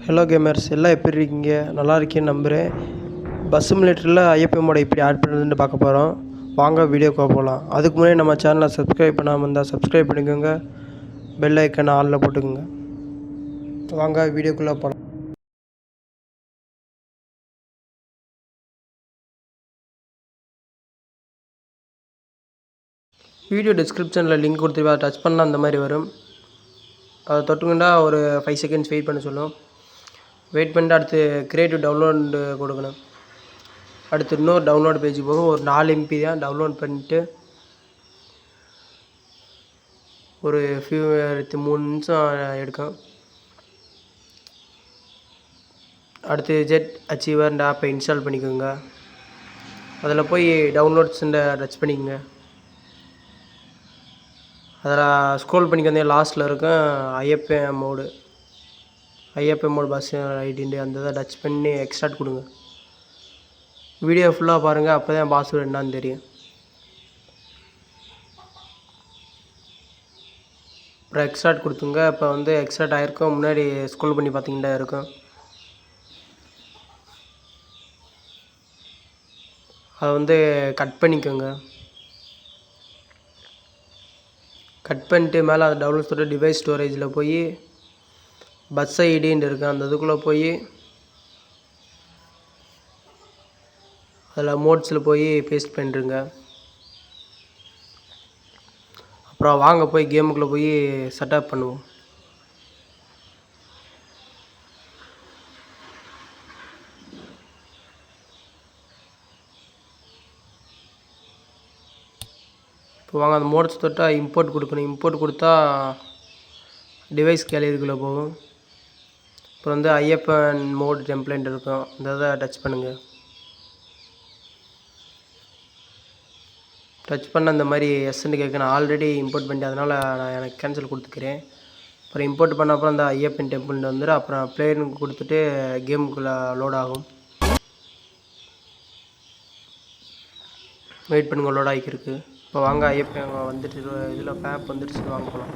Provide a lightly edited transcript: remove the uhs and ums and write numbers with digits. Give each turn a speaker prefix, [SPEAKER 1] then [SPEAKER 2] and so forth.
[SPEAKER 1] Hello gamers, எல்லாம் எப்படி இருக்கீங்க? நல்லா இருக்கேன்னு நம்புகிறேன். பஸ் சிமுலேட்டரில் ஐஎஃப்எம் மோட எப்படி ஆட் பண்ணுறதுன்னு பார்க்க போகிறோம். வாங்க வீடியோக்கு போகலாம். அதுக்கு முன்னாடி நம்ம சேனலை சப்ஸ்கிரைப் பண்ணாமல் இருந்தால் சப்ஸ்கிரைப் பண்ணிக்கோங்க. பெல் ஐக்கனை ஆலில் போட்டுக்கோங்க. வாங்க வீடியோக்குள்ளே போகலாம். வீடியோ டிஸ்கிரிப்ஷனில் லிங்க் கொடுத்துருவா, டச் பண்ணால் அந்த மாதிரி வரும். அதை தொட்டுக்கிட்டா ஒரு 5 செகண்ட்ஸ் வெயிட் பண்ண சொல்லும். வெயிட் பண்ணிட்டு அடுத்து கிரியேட்டிவ் டவுன்லோடு கொடுக்கணும். அடுத்து இன்னொரு டவுன்லோட் பேஜ் போகும். ஒரு 4 MB தான் டவுன்லோட் பண்ணிவிட்டு ஒரு 3 நிமிஷம் எடுக்கும். அடுத்து ஜெட் அச்சீவர்ன்ற ஆப்பை இன்ஸ்டால் பண்ணிக்கோங்க. அதில் போய் டவுன்லோட்ஸுன்ற டச் பண்ணிக்கோங்க. அதில் ஸ்க்ரோல் பண்ணிக்க லாஸ்ட்டில் இருக்கும் ஐஎஃப்எம் மோடு பஸ் ஐடின்ட்டு அந்த இதை டச் பண்ணி எக்ஸ்ட்ராக்ட் கொடுங்க. வீடியோ ஃபுல்லாக பாருங்கள், அப்போ தான் பாஸ்வேர்டு என்னான்னு தெரியும். அப்புறம் எக்ஸ்ட்ராக்ட் கொடுத்துங்க. இப்போ எக்ஸ்ட்ராக்ட் ஆகிருக்கும். முன்னாடி ஸ்க்ரோல் பண்ணி பார்த்தீங்கன்னா இருக்கும். அதை கட் பண்ணிக்கோங்க. கட் பண்ணிட்டு மேலே அதை டவுன்லோட் சொல்லிட்டு டிவைஸ் ஸ்டோரேஜில் போய் பஸ் ஐடின்னு இருக்குது, அந்த இதுக்குள்ளே போய் அதில் மோட்ஸில் போய் பேஸ்ட் பண்ணிடுங்க. அப்புறம் வாங்க போய் கேமுக்குள்ளே போய் செட்டப் பண்ணுவோம். இப்போ வாங்க அந்த மோட்ஸ் தொட்டால் இம்போர்ட் கொடுக்கணும். இம்போர்ட் கொடுத்தா டிவைஸ் கேலரிக்குள்ளே போகும். அப்புறம் ஐஎஃப்எம் மோட் டெம்ப்ளேட் இருக்கும், இந்த இதை டச் பண்ணுங்கள். டச் பண்ண இந்த மாதிரி எஸ்ன்னு கேட்கணும். ஆல்ரெடி இம்போர்ட் பண்ணிட்டு அதனால் நான் எனக்கு கேன்சல் கொடுத்துக்கிறேன். அப்புறம் இம்போர்ட் பண்ண அப்புறம் அந்த ஐஎஃப்எம் டெம்ப்ளேட் வந்துடும். அப்புறம் பிளேயர்னு கொடுத்துட்டு கேமுக்குள்ளே லோட் ஆகும். வெயிட் பண்ணுங்க, லோட் ஆகிருக்கு. இப்போ வாங்க ஐஎஃப்எம் வந்துட்டு இதில் பேப் வந்துடுச்சு, வாங்க போகலாம்.